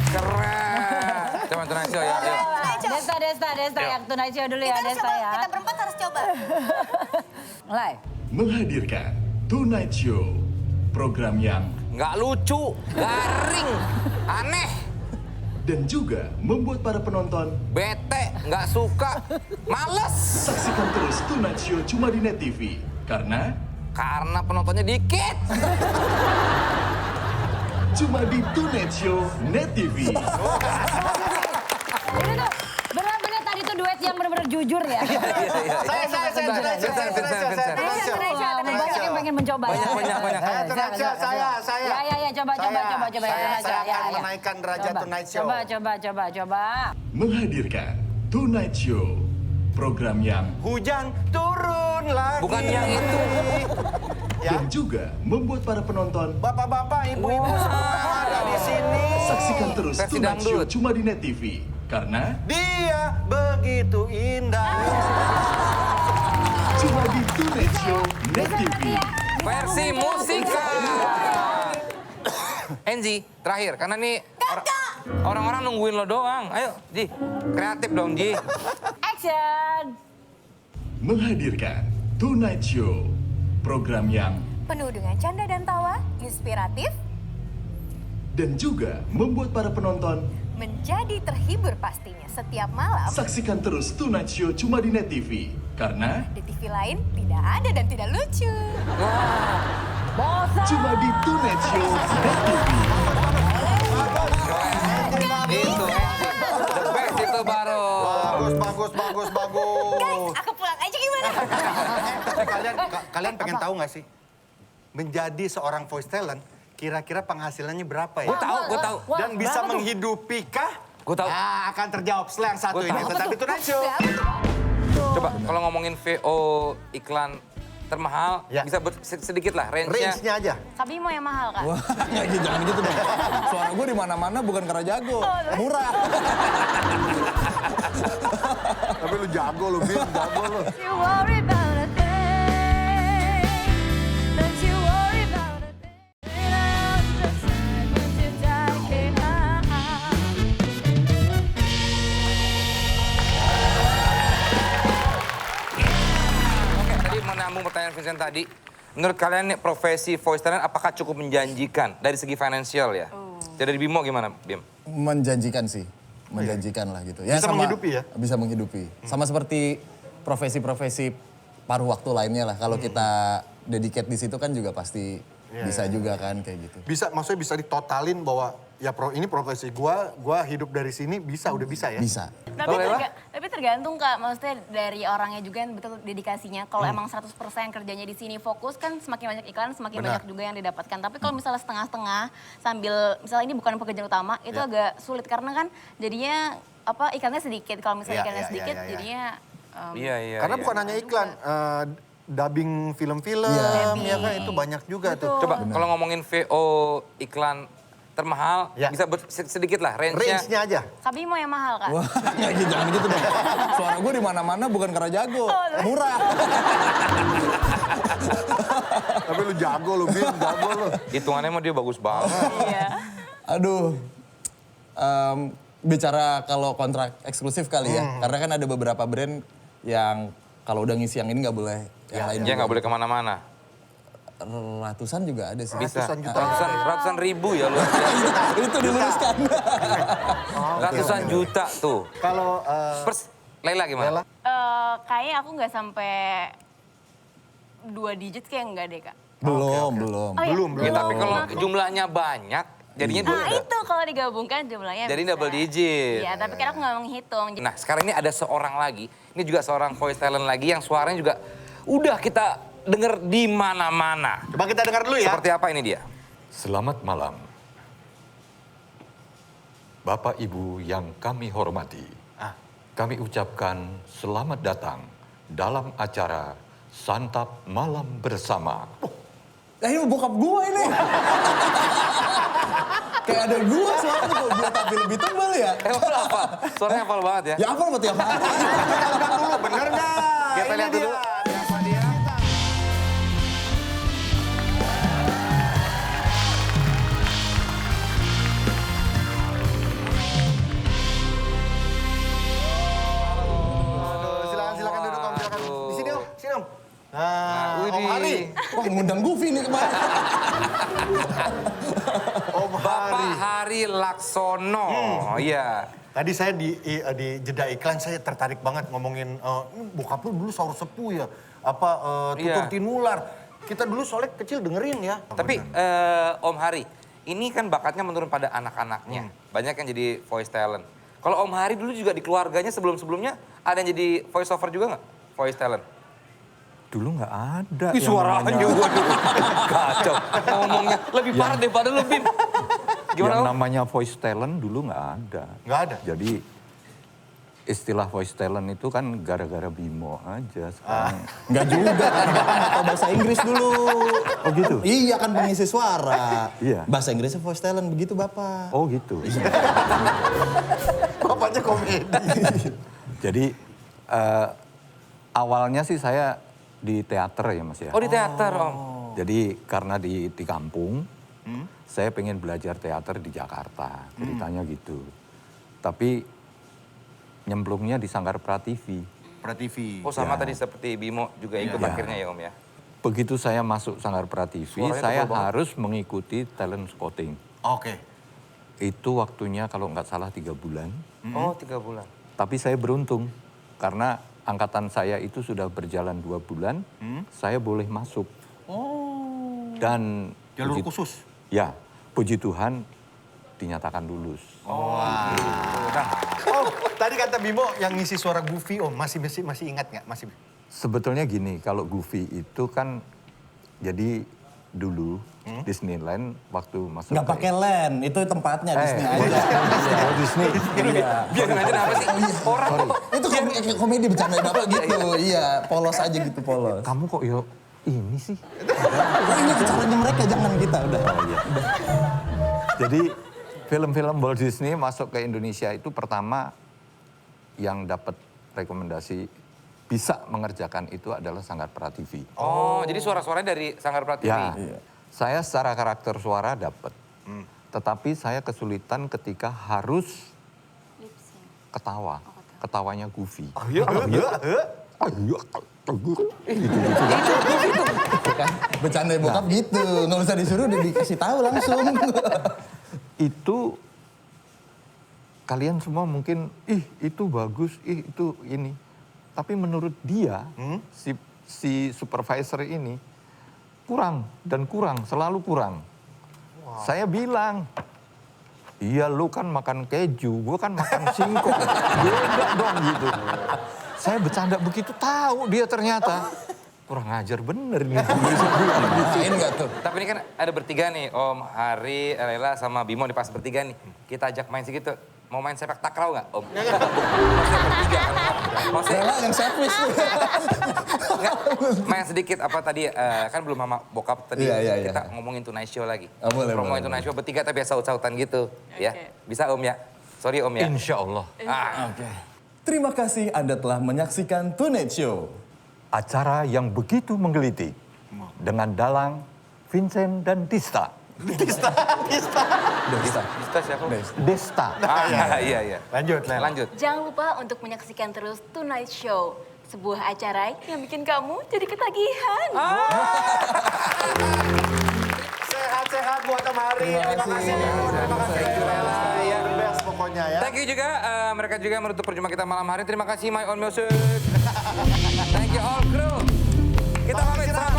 Speaker 1: Keren. Coba Tonight Show ya. Ayo.
Speaker 9: Desta yang Tonight Show dulu ya,
Speaker 6: Kita harus
Speaker 9: Desta
Speaker 6: coba,
Speaker 9: ya.
Speaker 6: kita berempat harus coba.
Speaker 9: Mulai.
Speaker 10: Menghadirkan Tonight Show, program yang
Speaker 1: Nggak lucu, garing, aneh,
Speaker 10: dan juga membuat para penonton
Speaker 1: bete, nggak suka, males.
Speaker 10: saksikan terus Tonight Show cuma di Net TV karena
Speaker 1: Karena penontonnya dikit.
Speaker 10: cuma di Tonight Show Net TV.
Speaker 9: Ini tuh benar-benar tadi tuh duet yang benar-benar jujur ya.
Speaker 2: Saya.
Speaker 9: Banyak yang pengen mencoba ya.
Speaker 1: Banyak.
Speaker 9: Ya, coba.
Speaker 2: Saya akan menaikkan derajat
Speaker 9: Coba.
Speaker 2: Tonight Show.
Speaker 9: Coba.
Speaker 10: Menghadirkan Tonight Show, program yang
Speaker 2: Hujan turun lagi.
Speaker 1: Bukan yang itu.
Speaker 2: Ya.
Speaker 10: dan juga membuat para penonton
Speaker 2: Bapak-bapak, ibu-ibu semua ada di sini.
Speaker 10: saksikan terus
Speaker 1: Versi
Speaker 10: Tonight Show
Speaker 1: dangdut.
Speaker 10: cuma di Net TV karena
Speaker 2: Dia begitu indah.
Speaker 10: cuma di Tonight Show Net TV.
Speaker 1: Versi musika. Enzi, terakhir. Karena nih orang-orang nungguin lo doang. Ayo, Ji. Kreatif dong, Ji.
Speaker 9: Action.
Speaker 10: Menghadirkan Tonight Show, program yang
Speaker 6: Penuh dengan canda dan tawa, inspiratif,
Speaker 10: dan juga membuat para penonton
Speaker 6: menjadi terhibur pastinya setiap malam.
Speaker 10: saksikan terus Tonight Show cuma di Net TV karena
Speaker 6: Di TV lain tidak ada dan tidak lucu.
Speaker 9: Bosan.
Speaker 10: cuma di Tonight Show Net TV.
Speaker 1: Itu,
Speaker 2: bagus.
Speaker 6: Guys, aku pulang aja gimana?
Speaker 2: Tapi kalian pengen tahu nggak sih? Menjadi seorang voice talent, kira-kira penghasilannya berapa ya?
Speaker 1: Gue tahu.
Speaker 2: Dan bisa menghidupi kah?
Speaker 1: Gue tahu.
Speaker 2: Nah, akan terjawab setelah yang satu
Speaker 1: Gua
Speaker 2: ini.
Speaker 1: tahu.
Speaker 2: Tetap di Tonight Show.
Speaker 1: Coba kalau ngomongin VO iklan termahal,
Speaker 2: Ya.
Speaker 1: bisa sedikit lah range-nya.
Speaker 2: Range-nya aja.
Speaker 7: Kak Bimo yang mahal, Kak.
Speaker 8: Wah, jangan gitu dong. Suara gue di mana-mana bukan karena jago, murah.
Speaker 2: Tapi lu jago lu, Bim. Jago lu.
Speaker 6: You worry about a thing. Don't you worry about a thing.
Speaker 1: Oke, tadi menambung pertanyaan Vincent tadi. Menurut kalian nih profesi voice talent apakah cukup menjanjikan dari segi finansial ya? Jadi dari Bimo gimana, Bim?
Speaker 8: Menjanjikan sih, menjanjikan lah gitu.
Speaker 2: Bisa menghidupi ya?
Speaker 8: Bisa menghidupi. Sama seperti profesi-profesi paruh waktu lainnya lah. Kalau kita dedicate di situ kan juga pasti bisa juga kan kayak gitu.
Speaker 2: Maksudnya bisa ditotalin bahwa ya ini profesi gua hidup dari sini udah bisa ya?
Speaker 8: Bisa.
Speaker 7: Tapi tergantung Kak, maksudnya dari orangnya juga yang betul dedikasinya. Kalau emang 100% kerjanya di sini fokus kan semakin banyak iklan, semakin banyak juga yang didapatkan. Tapi kalau misalnya setengah-setengah sambil misalnya ini bukan pekerjaan utama, itu agak sulit karena kan jadinya iklannya sedikit. Kalau misalnya iklannya sedikit jadinya
Speaker 1: Iya.
Speaker 2: Karena bukan hanya iklan, dubbing film-film, ya kan itu banyak juga tuh.
Speaker 1: Coba kalau ngomongin VO iklan termahal, bisa sedikit lah range-nya.
Speaker 2: Range-nya aja.
Speaker 7: Kak Bimo yang mahal, Kak.
Speaker 8: Wah, jangan gitu dong. Suara gue di mana-mana bukan karena jago, murah.
Speaker 2: Tapi lu jago lu, Bim, jago lu.
Speaker 1: Hitungannya mah dia bagus banget.
Speaker 7: Iya.
Speaker 8: Aduh, bicara kalau kontrak eksklusif kali ya. Karena kan ada beberapa brand yang kalau udah ngisi yang ini nggak boleh yang lain.
Speaker 1: Dia nggak boleh kemana-mana.
Speaker 8: Ratusan juga ada sih.
Speaker 1: Bisa.
Speaker 2: Ratusan juta.
Speaker 1: Ratusan ribu ya lu.
Speaker 8: Itu diluruskan.
Speaker 1: Ratusan juta tuh.
Speaker 2: Kalau
Speaker 1: Laila gimana?
Speaker 7: Kayaknya aku nggak sampai 2 digit kayak enggak deh, Kak.
Speaker 8: Belum.
Speaker 1: Ya, tapi kalau jumlahnya banyak, jadinya dua.
Speaker 7: Itu kalau digabungkan jumlahnya
Speaker 1: Jadi
Speaker 7: bisa.
Speaker 1: double digit.
Speaker 7: Iya, tapi kan aku nggak menghitung.
Speaker 1: Nah sekarang ini ada seorang lagi, ini juga seorang voice talent lagi yang suaranya juga udah kita denger di mana-mana.
Speaker 2: coba kita dengar dulu ya.
Speaker 1: Seperti apa ini dia?
Speaker 12: Selamat malam. Bapak Ibu yang kami hormati, kami ucapkan selamat datang dalam acara Santap Malam Bersama.
Speaker 8: Ini bokap gua ini. Kayak ada gua suaranya kok gua tapi lebih tebal ya.
Speaker 1: Emang lu apa? Suaranya hafal banget ya?
Speaker 8: Ya apa buat tiap hari.
Speaker 2: Dulu bener nggak?
Speaker 1: Kita lihat dulu. Siapa dia?
Speaker 2: Silakan duduk Om, silakan. Di sini Om, sini Om.
Speaker 1: Nah,
Speaker 2: Nah, Om
Speaker 1: widih.
Speaker 2: Hari.
Speaker 8: Wah, ngundang Goofy nih kemarin.
Speaker 2: Om
Speaker 1: Bapak
Speaker 2: Hari.
Speaker 1: Hari Laksono. Iya.
Speaker 2: Tadi saya di jeda iklan saya tertarik banget ngomongin bokap lu dulu sahur sepuh ya. Tutur
Speaker 1: Iya.
Speaker 2: tinular. Kita dulu soalnya kecil dengerin ya.
Speaker 1: Tapi Om Hari, ini kan bakatnya menurun pada anak-anaknya. Banyak yang jadi voice talent. Kalau Om Hari dulu juga di keluarganya sebelum-sebelumnya ada yang jadi voice over juga nggak? Voice talent.
Speaker 12: Dulu nggak ada.
Speaker 1: Ih, suaranya waduh. Kacau. Ngomongnya lebih parah daripada lu, Bim. Gimana,
Speaker 12: Yang
Speaker 1: Om?
Speaker 12: namanya voice talent dulu nggak ada.
Speaker 2: Nggak ada?
Speaker 12: Jadi istilah voice talent itu kan gara-gara Bimo aja sekarang.
Speaker 8: Enggak juga kan, Bapak nggak tahu bahasa Inggris dulu.
Speaker 12: Oh gitu?
Speaker 8: Iya kan pengisi suara.
Speaker 12: Iya.
Speaker 8: Bahasa Inggrisnya voice talent begitu Bapak.
Speaker 12: Oh gitu.
Speaker 2: Bapaknya komedi.
Speaker 12: Jadi awalnya sih saya di teater ya Mas ya.
Speaker 1: Oh, di teater, Om.
Speaker 12: Jadi karena di kampung, saya pengen belajar teater di Jakarta, ceritanya gitu. Tapi nyemplungnya di Sanggar Prativi.
Speaker 2: Prativi.
Speaker 1: Oh, sama
Speaker 12: Ya.
Speaker 1: tadi seperti Bimo juga ikut
Speaker 12: Ya.
Speaker 1: akhirnya ya, Om ya.
Speaker 12: Begitu saya masuk Sanggar Prativi,
Speaker 1: Suaranya
Speaker 12: saya
Speaker 1: tebal banget.
Speaker 12: harus mengikuti talent scouting.
Speaker 2: Oke.
Speaker 12: Itu waktunya kalau nggak salah 3 bulan.
Speaker 1: Oh, 3 bulan.
Speaker 12: Tapi saya beruntung karena angkatan saya itu sudah berjalan 2 bulan, saya boleh masuk. Dan
Speaker 2: Jalur
Speaker 12: puji-
Speaker 2: khusus?
Speaker 12: Ya, puji Tuhan dinyatakan lulus.
Speaker 2: Oh, Tadi kata Bimo yang ngisi suara Goofy, Om. Masih ingat nggak? Masih.
Speaker 12: Sebetulnya gini, kalau Goofy itu kan jadi dulu Disneyland waktu masuk.
Speaker 8: Nggak pakai land, itu tempatnya Disney aja.
Speaker 12: Oh, Disney. Iya.
Speaker 1: Biar ngeliatin apa sih? Orang
Speaker 8: Itu komedi bercanda bapak gitu. Iya, polos aja gitu, polos.
Speaker 12: Kamu kok ini sih?
Speaker 8: Ini caranya mereka, jangan kita udah.
Speaker 12: Oh iya. Jadi film-film Walt Disney masuk ke Indonesia itu pertama yang dapat rekomendasi bisa mengerjakan itu adalah Sanggar Prativi.
Speaker 1: Oh, jadi suara-suaranya dari Sanggar Prativi.
Speaker 12: Ya, saya secara karakter suara dapat. Tetapi saya kesulitan ketika harus ketawa. Ketawanya Goofy.
Speaker 8: Bercanda bokap gitu, nggak usah disuruh, dia dikasih tahu langsung.
Speaker 12: Itu kalian semua mungkin, itu bagus, itu ini. Tapi menurut dia, si supervisor ini kurang dan kurang, selalu kurang. Saya bilang, iya lu kan makan keju, gue kan makan singkong. Beda dong gitu. Saya bercanda begitu, tahu dia ternyata. Kurang ajar bener nih.
Speaker 8: Main nggak tuh?
Speaker 1: Tapi ini kan ada bertiga nih, Om, Hari, Lela, sama Bimo di pas bertiga nih. Kita ajak main segitu. Mau main sepak takraw nggak, Om? Maksudnya bertiga.
Speaker 8: Lela yang servis.
Speaker 1: Nggak, main sedikit apa tadi, kan belum mama bokap tadi.
Speaker 8: Iya.
Speaker 1: Kita ngomongin Tonight Show lagi.
Speaker 8: Boleh.
Speaker 1: Ngomongin Tonight Show bertiga tapi saut-sautan gitu. Ya, bisa Om ya? Sorry Om ya.
Speaker 12: Insya Allah.
Speaker 8: Oke. Terima kasih Anda telah menyaksikan Tonight Show.
Speaker 12: Acara yang begitu menggelitik dengan dalang Vincent dan Dista.
Speaker 1: Dista siapa?
Speaker 12: Desta.
Speaker 1: Iya. Lanjut.
Speaker 7: Jangan lupa untuk menyaksikan terus Tonight Show. Sebuah acara yang bikin kamu jadi ketagihan.
Speaker 2: Sehat-sehat buat Om Hari. Terima kasih. Terima kasih. Ya, the best pokoknya ya.
Speaker 1: Thank you juga, mereka juga menutup perjumpaan kita malam hari. Terima kasih My Own Music. Thank you all crew. Kita pamit.